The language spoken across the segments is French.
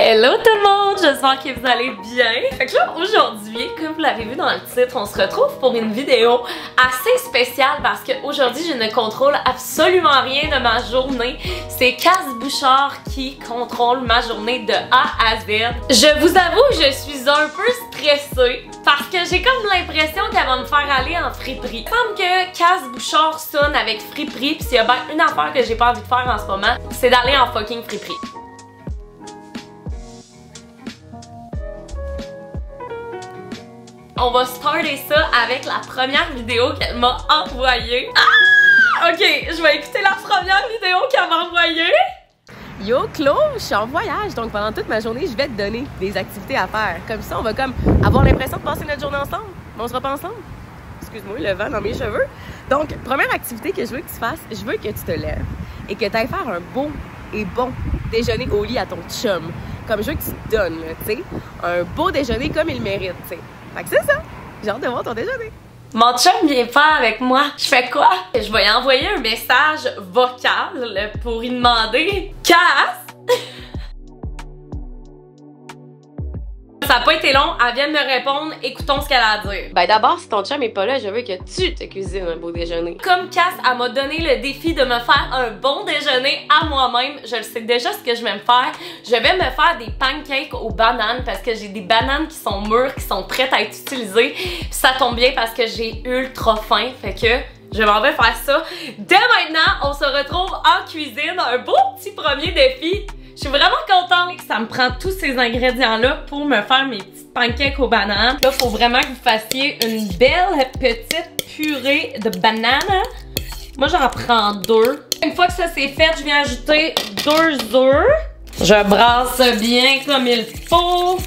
Hello tout le monde, j'espère que vous allez bien. Fait que là, aujourd'hui, comme vous l'avez vu dans le titre, on se retrouve pour une vidéo assez spéciale parce qu'aujourd'hui, je ne contrôle absolument rien de ma journée. C'est Cass Bouchard qui contrôle ma journée de A à Z. Je vous avoue, je suis un peu stressée parce que j'ai comme l'impression qu'elle va me faire aller en friperie. Il me semble que Cass Bouchard sonne avec friperie, pis s'il y a bien une affaire que j'ai pas envie de faire en ce moment, c'est d'aller en fucking friperie. On va starter ça avec la première vidéo qu'elle m'a envoyée. Ah! Ok, je vais écouter la première vidéo qu'elle m'a envoyée. Yo Claude, je suis en voyage, donc pendant toute ma journée, je vais te donner des activités à faire. Comme ça, on va comme avoir l'impression de passer notre journée ensemble. Mais on sera pas ensemble. Excuse-moi, le vent dans mes cheveux. Donc, première activité que je veux que tu fasses, je veux que tu te lèves et que tu ailles faire un beau et bon déjeuner au lit à ton chum. Comme je veux que tu te donnes, tu sais, un beau déjeuner comme il mérite, tu sais. Fait que c'est ça, j'ai hâte de voir ton déjeuner. Mon chum vient pas avec moi. Je fais quoi? Je vais lui envoyer un message vocal pour lui demander « Cass! » Ça n'a pas été long, elle vient de me répondre, écoutons ce qu'elle a à dire. Ben d'abord, si ton chum est pas là, je veux que tu te cuisines un beau déjeuner. Comme Cass, elle m'a donné le défi de me faire un bon déjeuner à moi-même. Je le sais déjà ce que je vais me faire. Je vais me faire des pancakes aux bananes parce que j'ai des bananes qui sont mûres, qui sont prêtes à être utilisées. Puis ça tombe bien parce que j'ai ultra faim, fait que je m'en vais faire ça. Dès maintenant, on se retrouve en cuisine. Un beau petit premier défi. Je suis vraiment contente que ça me prend tous ces ingrédients-là pour me faire mes petites pancakes aux bananes. Là, il faut vraiment que vous fassiez une belle petite purée de bananes. Moi, j'en prends 2. Une fois que ça c'est fait, je viens ajouter 2 œufs. Je brasse bien comme il faut.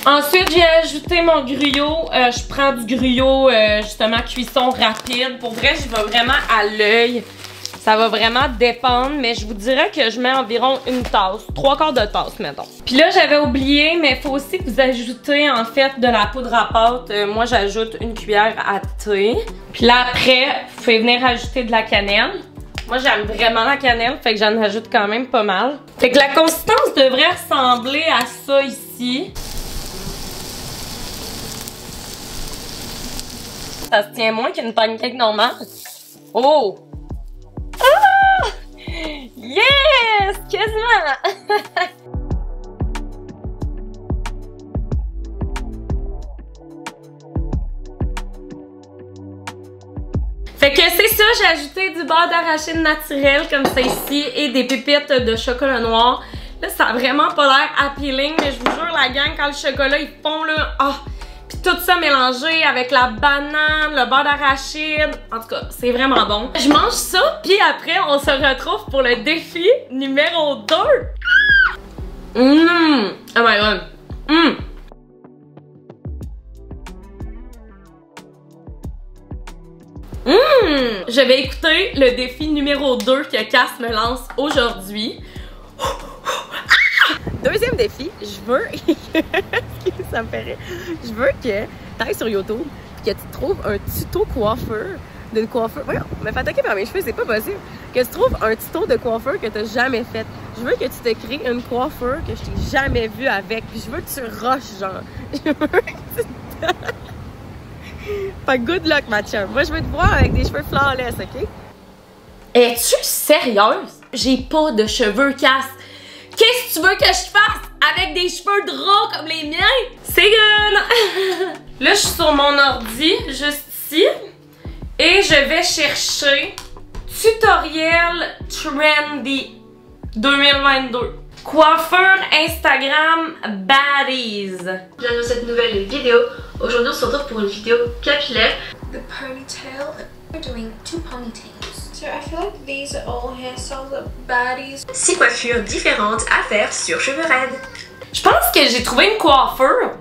Ensuite, j'ai ajouté mon gruyot. Je prends du gruyot, justement, cuisson rapide. Pour vrai, je vais vraiment à l'œil. Ça va vraiment dépendre, mais je vous dirais que je mets environ une tasse, 3/4 de tasse, mettons. Puis là, j'avais oublié, mais il faut aussi que vous ajoutez, en fait, de la poudre à pâte. Moi, j'ajoute une cuillère à thé. Puis là, après, vous pouvez venir ajouter de la cannelle. Moi, j'aime vraiment la cannelle, fait que j'en ajoute quand même pas mal. Fait que la consistance devrait ressembler à ça ici. Ça se tient moins qu'une pancake normale. Oh! Ah! Yes! Quasiment! Fait que c'est ça, j'ai ajouté du beurre d'arachide naturel comme ça ici et des pépites de chocolat noir. Là, ça a vraiment pas l'air appealing, mais je vous jure, la gang, quand le chocolat il fond là, ah! Puis tout ça mélangé avec la banane, le beurre d'arachide. En tout cas, c'est vraiment bon. Je mange ça, puis après, on se retrouve pour le défi numéro 2. Oh my god. Je vais écouter le défi numéro 2 que Cass me lance aujourd'hui. Deuxième défi, je veux, ça me fait rire, je veux que tu ailles sur YouTube et que tu trouves un tuto coiffeur d'une coiffeur. Voyons, me faire attaquer par mes cheveux, c'est pas possible. Que tu trouves un tuto de coiffeur que tu n'as jamais fait. Je veux que tu te crées une coiffeur que je t'ai jamais vue avec. Puis je veux que tu rushes, genre. Je veux que tu Fait good luck, ma chum. Moi, je veux te voir avec des cheveux flawless, ok? Es-tu sérieuse? J'ai pas de cheveux, Cass. Qu'est-ce que tu veux que je fasse avec des cheveux draps comme les miens? C'est good! Là, je suis sur mon ordi, juste ici. Et je vais chercher tutoriel trendy 2022. Coiffeur Instagram Baddies. Bienvenue dans cette nouvelle vidéo. Aujourd'hui, on se retrouve pour une vidéo capillaire. The ponytail. We're doing 2 ponytails. So I feel like these are all hairstyles of baddies. 6 coiffures différentes à faire sur cheveux raides. Je pense que j'ai trouvé une coiffure.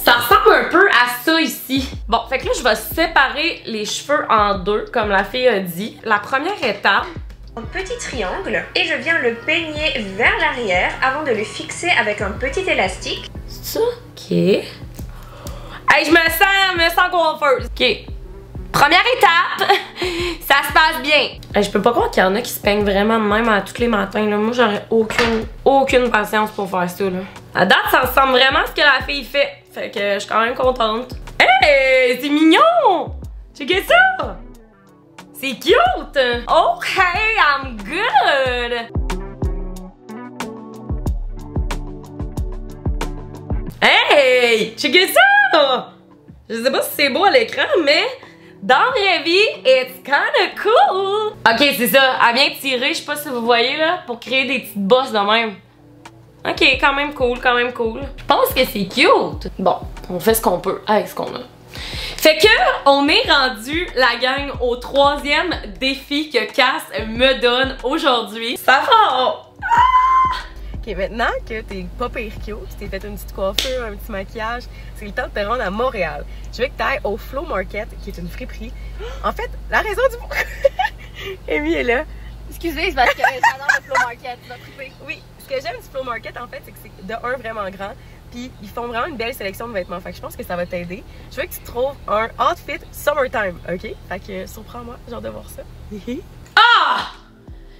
Ça ressemble un peu à ça ici. Bon, fait que là, je vais séparer les cheveux en 2, comme la fille a dit. La première étape, Un petit triangle et je viens le peigner vers l'arrière avant de le fixer avec un petit élastique. c'est ça? Ok. Hey, je me sens coiffeuse. Ok. Première étape, ça se passe bien. Je peux pas croire qu'il y en a qui se peignent vraiment de même à tous les matins. Là. Moi, j'aurais aucune patience pour faire ça. Là. À date, ça ressemble vraiment à ce que la fille fait. Fait que je suis quand même contente. Hey, c'est mignon! Checkez ça! C'est cute! OK, I'm good! Hey! Checkez ça! Je sais pas si c'est beau à l'écran, mais dans la vraie vie, it's kinda cool! Ok, c'est ça. Elle vient tirer, je sais pas si vous voyez là, pour créer des petites bosses de même. Ok, quand même cool, quand même cool. Je pense que c'est cute! Bon, on fait ce qu'on peut avec ce qu'on a. Fait que, on est rendu la gang au 3e défi que Cass me donne aujourd'hui. Ça va! Ok, maintenant que t'es pas pire cute, tu t'es fait une petite coiffure, un petit maquillage, c'est le temps de te rendre à Montréal. Je veux que t'ailles au Flow Market, qui est une friperie. En fait, la raison du... Amy est là. Excusez, c'est parce que j'adore le Flow Market, tu vas triper. Oui, ce que j'aime du Flow Market, en fait, c'est que c'est de un vraiment grand, puis ils font vraiment une belle sélection de vêtements. Fait que je pense que ça va t'aider. Je veux que tu trouves un outfit summertime, ok? Fait que surprends-moi, j'ai hâte de voir ça. Ah!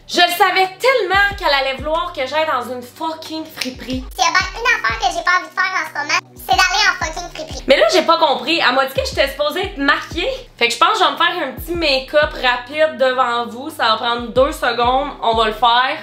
Je le savais tellement qu'elle allait vouloir que j'aille dans une fucking friperie. S'il y a bien une affaire que j'ai pas envie de faire en ce moment, c'est d'aller en fucking friperie. Mais là, j'ai pas compris. Elle m'a dit que j'étais supposée être maquillée. Fait que je pense que je vais me faire un petit make-up rapide devant vous. Ça va prendre 2 secondes. On va le faire.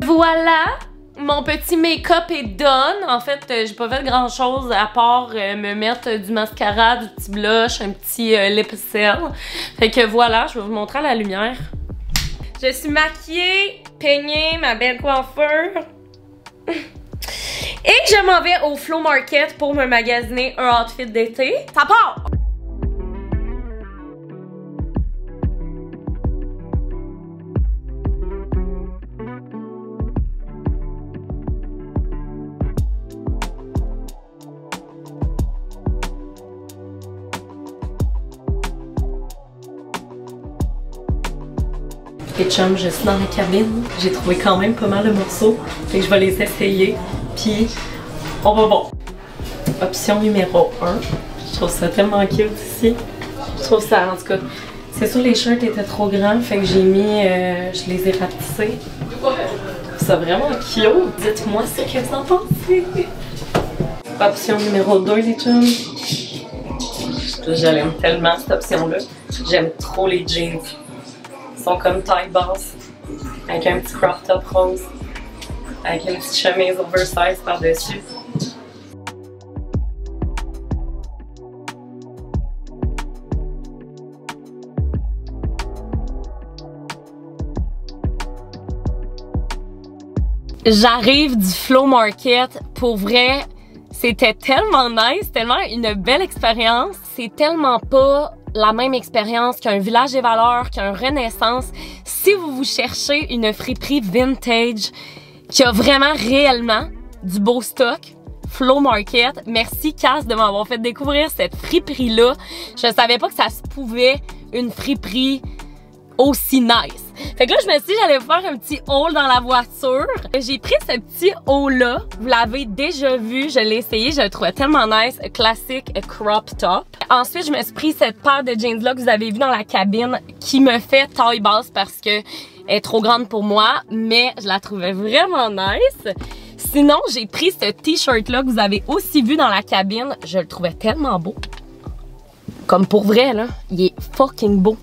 Voilà! Mon petit make-up est done. En fait, j'ai pas fait grand chose à part me mettre du mascara, du petit blush, un petit lip cell. Fait que voilà, je vais vous montrer à la lumière. Je suis maquillée, peignée, ma belle coiffure. Et je m'en vais au Flow Market pour me magasiner un outfit d'été. Ça part! Et chum, je suis dans la cabine. J'ai trouvé quand même pas mal de morceaux. Fait que je vais les essayer. Puis, on va voir. Option numéro 1. Je trouve ça tellement cute ici. Je trouve ça, en tout cas, c'est sûr les shirts étaient trop grands. Fait que j'ai mis, je les ai rapetissés. Je trouve ça vraiment cute. Dites-moi ce que vous en pensez. Option numéro 2, les chums. Je l'aime tellement cette option-là. J'aime trop les jeans. Ils sont comme taille basse, avec un petit crop top rose, avec une petite chemise oversize par-dessus. J'arrive du Flow Market, pour vrai, c'était tellement nice, tellement une belle expérience. C'est tellement pas la même expérience qu'un Village des Valeurs, qu'un Renaissance. Si vous cherchez une friperie vintage qui a vraiment réellement du beau stock, Flow Market, merci Cass de m'avoir fait découvrir cette friperie-là. Je savais pas que ça se pouvait, une friperie aussi nice. Fait que là, je me suis dit j'allais faire un petit haul dans la voiture. J'ai pris ce petit haul-là. Vous l'avez déjà vu, je l'ai essayé, je le trouvais tellement nice. Classique crop top. Ensuite, je me suis pris cette paire de jeans-là que vous avez vu dans la cabine qui me fait taille basse parce que elle est trop grande pour moi, mais je la trouvais vraiment nice. Sinon, j'ai pris ce t-shirt-là que vous avez aussi vu dans la cabine. Je le trouvais tellement beau. Comme pour vrai, là, il est fucking beau.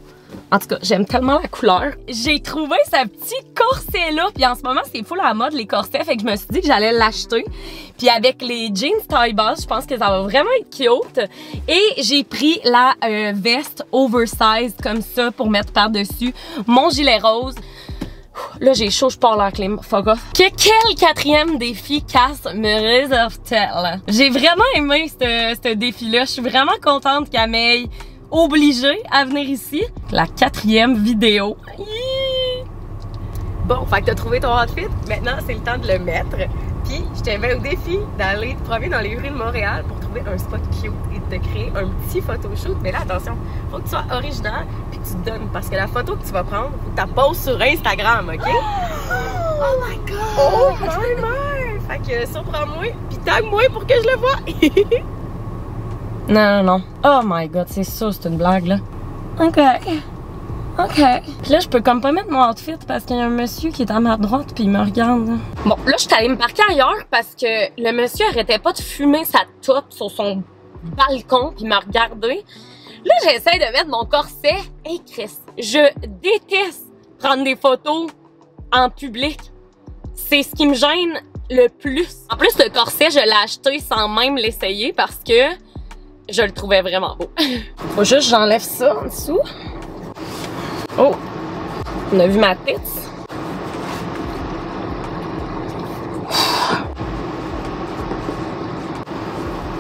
En tout cas, j'aime tellement la couleur. J'ai trouvé ce petit corset-là. Puis en ce moment, c'est full à la mode, les corsets. Fait que je me suis dit que j'allais l'acheter. Puis avec les jeans taille basse, je pense que ça va vraiment être cute. Et j'ai pris la veste oversize comme ça pour mettre par-dessus mon gilet rose. Là, j'ai chaud, je pars la clim. Fuck off. Quel 4e défi Cass me réserve-t-elle? J'ai vraiment aimé ce défi-là. Je suis vraiment contente qu'elle m'aille obligée à venir ici. La 4e vidéo. Bon, fait que t'as trouvé ton outfit. Maintenant, c'est le temps de le mettre. Puis, je t'avais au défi d'aller te promener dans les rues de Montréal pour trouver un spot cute et de te créer un petit photoshoot. Mais là, attention, faut que tu sois original puis que tu te donnes. Parce que la photo que tu vas prendre, faut que tu la poses sur Instagram, OK? Oh my God! Oh my God! Fait que surprends-moi puis tag-moi pour que je le voie. Non, non, non. Oh my God, c'est sûr, c'est une blague, là. OK. OK. Puis là, je peux comme pas mettre mon outfit parce qu'il y a un monsieur qui est à ma droite puis il me regarde. Là. Bon, là, je suis allée me parquer ailleurs parce que le monsieur arrêtait pas de fumer sa top sur son balcon puis me regarder. Là, j'essaie de mettre mon corset. Hey, Chris, je déteste prendre des photos en public. C'est ce qui me gêne le plus. En plus, le corset, je l'ai acheté sans même l'essayer parce que je le trouvais vraiment beau. Faut juste que j'enlève ça en dessous. Oh! On a vu ma tête.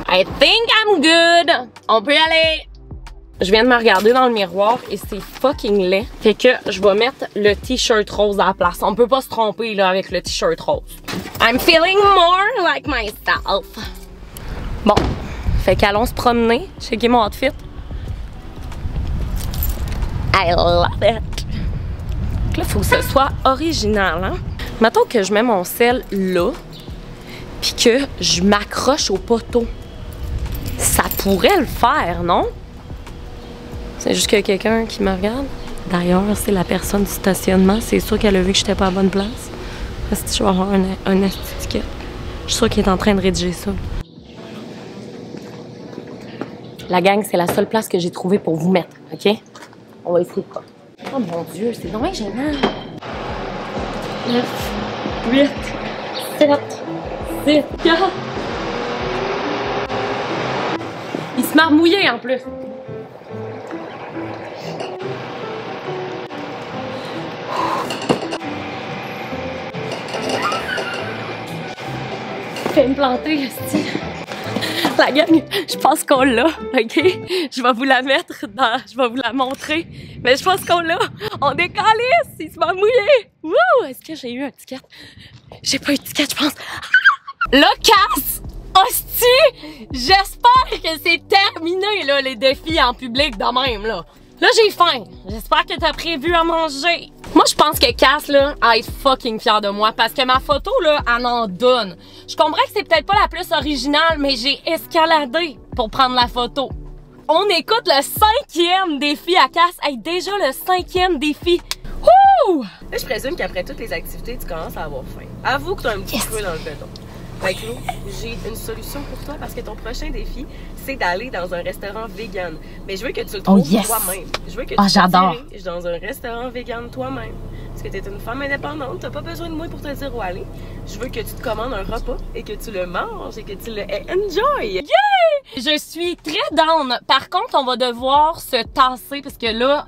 I think I'm good. On peut y aller. Je viens de me regarder dans le miroir et c'est fucking laid. Fait que je vais mettre le t-shirt rose à la place. On peut pas se tromper là avec le t-shirt rose. I'm feeling more like myself. Bon. Fait qu'allons se promener. Checker mon outfit. I love it! Là, il faut que ce soit original, hein? Mettons que je mets mon sel là, puis que je m'accroche au poteau. Ça pourrait le faire, non? C'est juste que quelqu'un qui me regarde. D'ailleurs, c'est la personne du stationnement. C'est sûr qu'elle a vu que j'étais pas à bonne place. Parce que je vais avoir un esti-ticket. Je suis sûre qu'il est en train de rédiger ça. La gang, c'est la seule place que j'ai trouvée pour vous mettre, OK? On va essayer quoi? Oh mon Dieu, c'est vraiment gênant. 9, 8, 7, 6, 4. Il se marre mouillé en plus. Fais me planter, esti. La gang, je pense qu'on l'a, OK? Je vais vous la mettre dans... Je vais vous la montrer. Mais je pense qu'on l'a. On décalisse, il se va mouiller. Wouh! Est-ce que j'ai eu un ticket? J'ai pas eu de ticket, je pense. Là, casse! Hostie! J'espère que c'est terminé, là, les défis en public de même, là. Là, j'ai faim. J'espère que t'as prévu à manger. Moi, je pense que Cass, là, a être fucking fière de moi parce que ma photo, là, elle en donne. Je comprends que c'est peut-être pas la plus originale, mais j'ai escaladé pour prendre la photo. On écoute le 5e défi à Cass. Hey, déjà le 5e défi. Wouh! Là, je présume qu'après toutes les activités, tu commences à avoir faim. Avoue que t'as un petit creux dans le béton. Fait que nous, j'ai une solution pour toi parce que ton prochain défi, c'est d'aller dans un restaurant vegan. Mais je veux que tu le trouves toi-même. Je veux que tu te diriges dans un restaurant vegan toi-même. Parce que t'es une femme indépendante, t'as pas besoin de moi pour te dire où aller. Je veux que tu te commandes un repas et que tu le manges et que tu le enjoy. Yeah! Je suis très down. Par contre, on va devoir se tasser parce que là,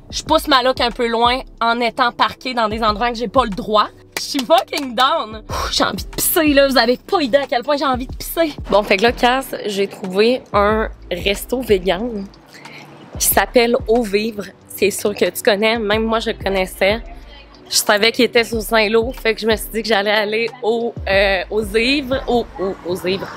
je pousse ma look un peu loin en étant parquée dans des endroits que j'ai pas le droit. Je suis fucking down. J'ai envie de pisser, là. Vous avez pas idée à quel point j'ai envie de pisser. Bon, fait que là, Cass, j'ai trouvé un resto vegan qui s'appelle Au Vivre. C'est sûr que tu connais. Même moi, je le connaissais. Je savais qu'il était sur Saint-Lô. Fait que je me suis dit que j'allais aller au Vivre. Au Vivre.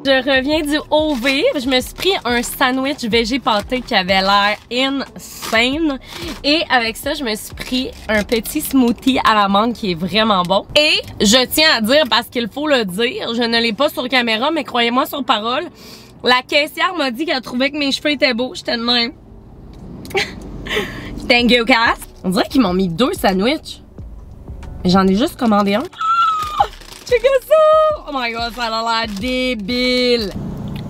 Je reviens du Au Vivre. Je me suis pris un sandwich végé pâté qui avait l'air insane. Et avec ça, je me suis pris un petit smoothie à la mangue qui est vraiment bon. Et je tiens à dire, parce qu'il faut le dire, je ne l'ai pas sur caméra, mais croyez-moi sur parole, la caissière m'a dit qu'elle trouvait que mes cheveux étaient beaux. J'étais de même. Thank you, Cass. On dirait qu'ils m'ont mis 2 sandwichs. J'en ai juste commandé un. Check ça! Oh my god, ça a l'air débile!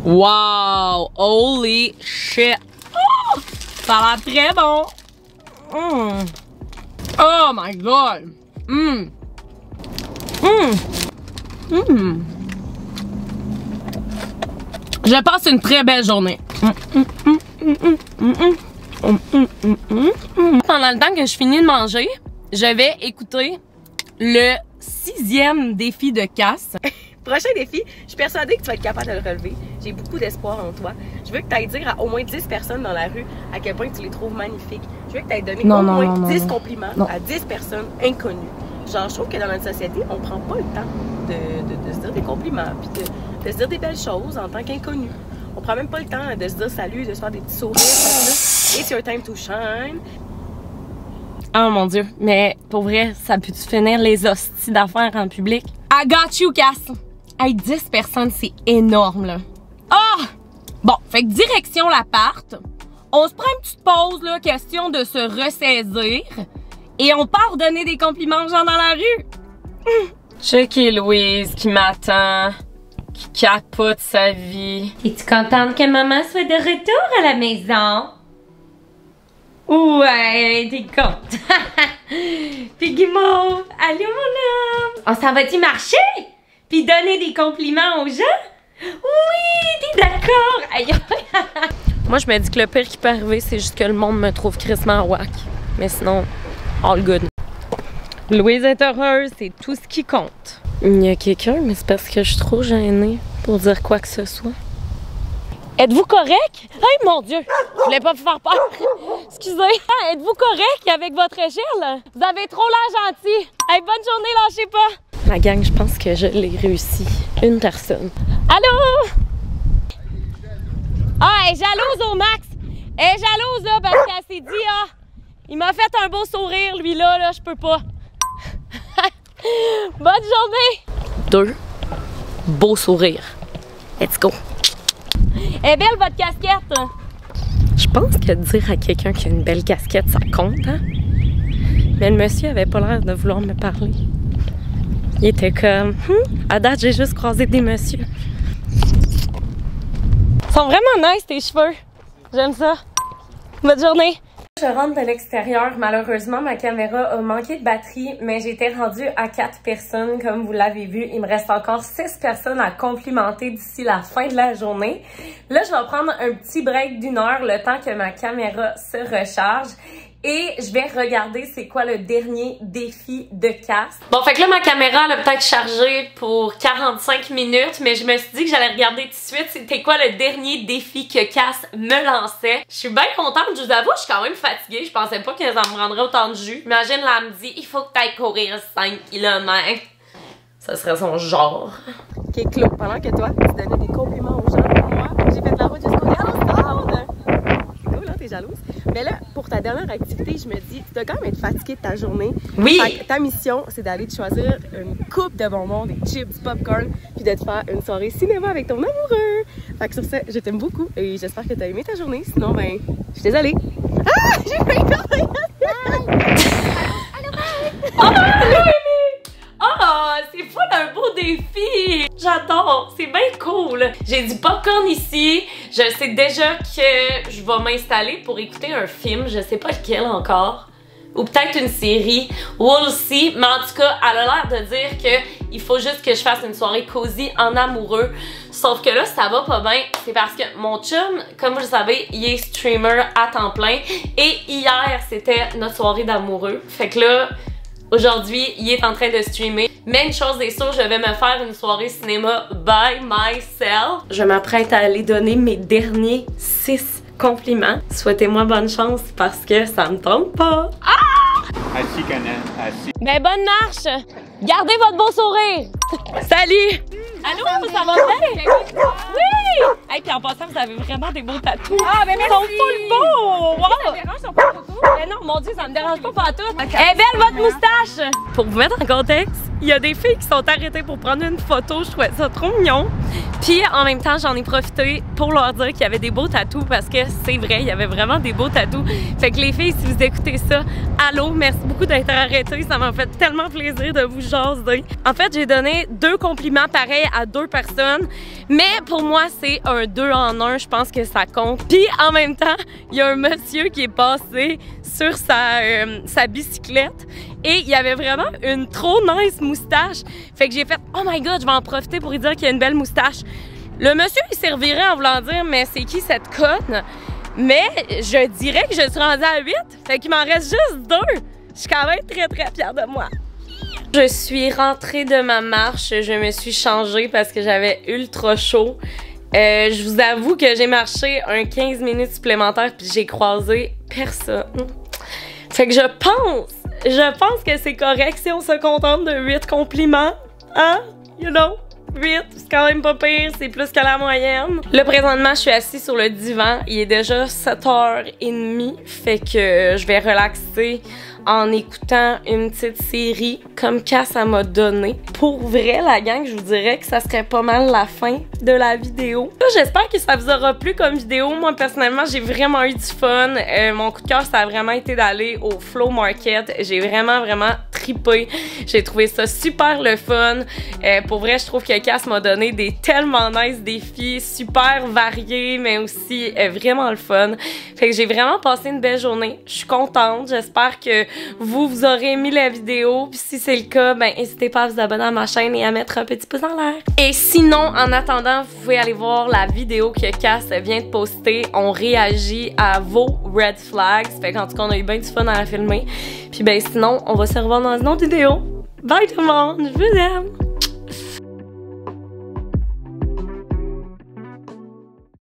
Wow! Holy shit! Oh, ça a l'air très bon! Oh my god! Je passe une très belle journée. Pendant le temps que je finis de manger, je vais écouter le 6e défi de Cass. Prochain défi, je suis persuadée que tu vas être capable de le relever. J'ai beaucoup d'espoir en toi. Je veux que tu ailles dire à au moins 10 personnes dans la rue à quel point tu les trouves magnifiques. Je veux que tu ailles donner au moins 10 compliments à 10 personnes inconnues. Genre, je trouve que dans notre société, on prend pas le temps de se dire des compliments puis de se dire des belles choses en tant qu'inconnu. On prend même pas le temps de se dire salut, de se faire des petits sourires comme ça. It's your time to shine. Oh mon Dieu, mais pour vrai, ça peut-tu finir les hosties d'affaires en public? I got you, Cass! Hey, 10 personnes, c'est énorme, là. Ah! Bon, fait que direction l'appart. On se prend une petite pause, là, question de se ressaisir. Et on part donner des compliments aux gens dans la rue. Checker Louise qui m'attend, qui capote sa vie. Es-tu contente que maman soit de retour à la maison? Ouais, t'es contente. Puis Guimauve, allô mon homme? On s'en va-tu marcher? Puis donner des compliments aux gens? Oui, t'es d'accord? Aïe. Moi, je me dis que le pire qui peut arriver, c'est juste que le monde me trouve crissement whack. Mais sinon, all good. Louise est heureuse, c'est tout ce qui compte. Il y a quelqu'un, mais c'est parce que je suis trop gênée pour dire quoi que ce soit. Êtes-vous correct? Hey, mon Dieu! Je voulais pas vous faire peur. Excusez. Êtes-vous correct avec votre échelle? Vous avez trop l'air gentil. Hey, bonne journée, lâchez pas. La gang, je pense que je l'ai réussi. Une personne. Allô? Ah, elle est jalouse au max. Elle est jalouse, là, parce qu'elle s'est dit, ah, il m'a fait un beau sourire, lui, là, je peux pas. Bonne journée! 2 beaux sourires. Let's go. Elle est belle, votre casquette! Je pense que dire à quelqu'un qui a une belle casquette, ça compte, hein? Mais le monsieur avait pas l'air de vouloir me parler. Il était comme, à date, j'ai juste croisé des messieurs. Ils sont vraiment nice, tes cheveux. J'aime ça. Bonne journée. Je rentre de l'extérieur. Malheureusement, ma caméra a manqué de batterie, mais j'étais rendue à 4 personnes, comme vous l'avez vu. Il me reste encore 6 personnes à complimenter d'ici la fin de la journée. Là, je vais prendre un petit break d'1 heure, le temps que ma caméra se recharge. Et je vais regarder c'est quoi le dernier défi de Cass. Bon, fait que là, ma caméra, elle a peut-être chargé pour 45 minutes, mais je me suis dit que j'allais regarder tout de suite c'était quoi le dernier défi que Cass me lançait. Je suis bien contente, je vous avoue, je suis quand même fatiguée. Je pensais pas que ça me rendrait autant de jus. Imagine, là, elle me dit, il faut que t'ailles courir 5 km. Ça serait son genre. Ok, Claude, pendant que toi, tu donnais des compliments aux gens, moi, j'ai fait de la route jusqu'au dernier stade. C'est cool, hein, t'es jalouse? Mais là, pour ta dernière activité, je me dis, tu dois quand même être fatiguée de ta journée. Oui! Fait que ta mission, c'est d'aller te choisir une coupe de bonbons, des chips, du popcorn, puis de te faire une soirée cinéma avec ton amoureux. Fait que sur ça, je t'aime beaucoup et j'espère que t'as aimé ta journée. Sinon, ben, je suis désolée. Ah! J'ai fait une connerie! Oh, oh, c'est fou d'un beau défi! J'adore, c'est bien cool! J'ai du popcorn ici, je sais déjà que je vais m'installer pour écouter un film, je sais pas lequel encore, ou peut-être une série, we'll see, mais en tout cas, elle a l'air de dire qu'il faut juste que je fasse une soirée cosy en amoureux, sauf que là, ça va pas bien, c'est parce que mon chum, comme vous le savez, il est streamer à temps plein, et hier, c'était notre soirée d'amoureux, fait que là, aujourd'hui, il est en train de streamer. Mais une chose est sûre, je vais me faire une soirée cinéma by myself. Je m'apprête à aller donner mes derniers 6 compliments. Souhaitez-moi bonne chance parce que ça me tombe pas. Ah! Assis, Canel, assis. Ben bonne marche! Gardez votre beau sourire! Salut! Allô, ça va bien? Oui! Hey, puis en passant, vous avez vraiment des beaux tatous. Ah, ben merci! Ils sont full beaux! Wow! Ça me dérange, son photo? Mais non, mon Dieu, ça me dérange pas partout. Okay. Elle est belle, votre moustache! Pour vous mettre en contexte, il y a des filles qui sont arrêtées pour prendre une photo. Je trouvais ça trop mignon. Puis en même temps, j'en ai profité pour leur dire qu'il y avait des beaux tatous parce que c'est vrai, il y avait vraiment des beaux tatous. Fait que les filles, si vous écoutez ça, allô, merci beaucoup d'être arrêtées. Ça m'a fait tellement plaisir de vous jaser. En fait, j'ai donné 2 compliments pareils à 2 personnes. Mais pour moi, c'est un 2 en 1. Je pense que ça compte. Puis en même temps, il y a un monsieur qui est passé sur sa bicyclette et il y avait vraiment une trop nice moustache. Fait que j'ai fait « Oh my God, je vais en profiter pour lui dire qu'il a une belle moustache. » Le monsieur, il s'est reviré en voulant dire « Mais c'est qui cette conne? » Mais je dirais que je suis rendue à 8. Fait qu'il m'en reste juste 2. Je suis quand même très très fière de moi. Je suis rentrée de ma marche. Je me suis changée parce que j'avais ultra chaud. Je vous avoue que j'ai marché un 15 minutes supplémentaires puis j'ai croisé personne. Fait que je pense que c'est correct si on se contente de 8 compliments. Hein? You know? 8, c'est quand même pas pire, c'est plus que la moyenne. Là, présentement, je suis assise sur le divan. Il est déjà 7h30, fait que je vais relaxer en écoutant une petite série comme Cass m'a donné. Pour vrai, la gang, je vous dirais que ça serait pas mal la fin de la vidéo. J'espère que ça vous aura plu comme vidéo. Moi, personnellement, j'ai vraiment eu du fun. Mon coup de cœur, ça a vraiment été d'aller au Flow Market. J'ai vraiment trippé. J'ai trouvé ça super le fun. Pour vrai, je trouve que Cass m'a donné des tellement nice défis, super variés, mais aussi vraiment le fun. Fait que j'ai vraiment passé une belle journée. Je suis contente. J'espère que vous aurez aimé la vidéo. Puis si c'est le cas, ben n'hésitez pas à vous abonner à ma chaîne et à mettre un petit pouce en l'air. Et sinon, en attendant, vous pouvez aller voir la vidéo que Cass vient de poster. On réagit à vos red flags. Fait qu'en tout cas, on a eu bien du fun à la filmer. Puis ben sinon, on va se revoir dans une autre vidéo. Bye tout le monde, je vous aime!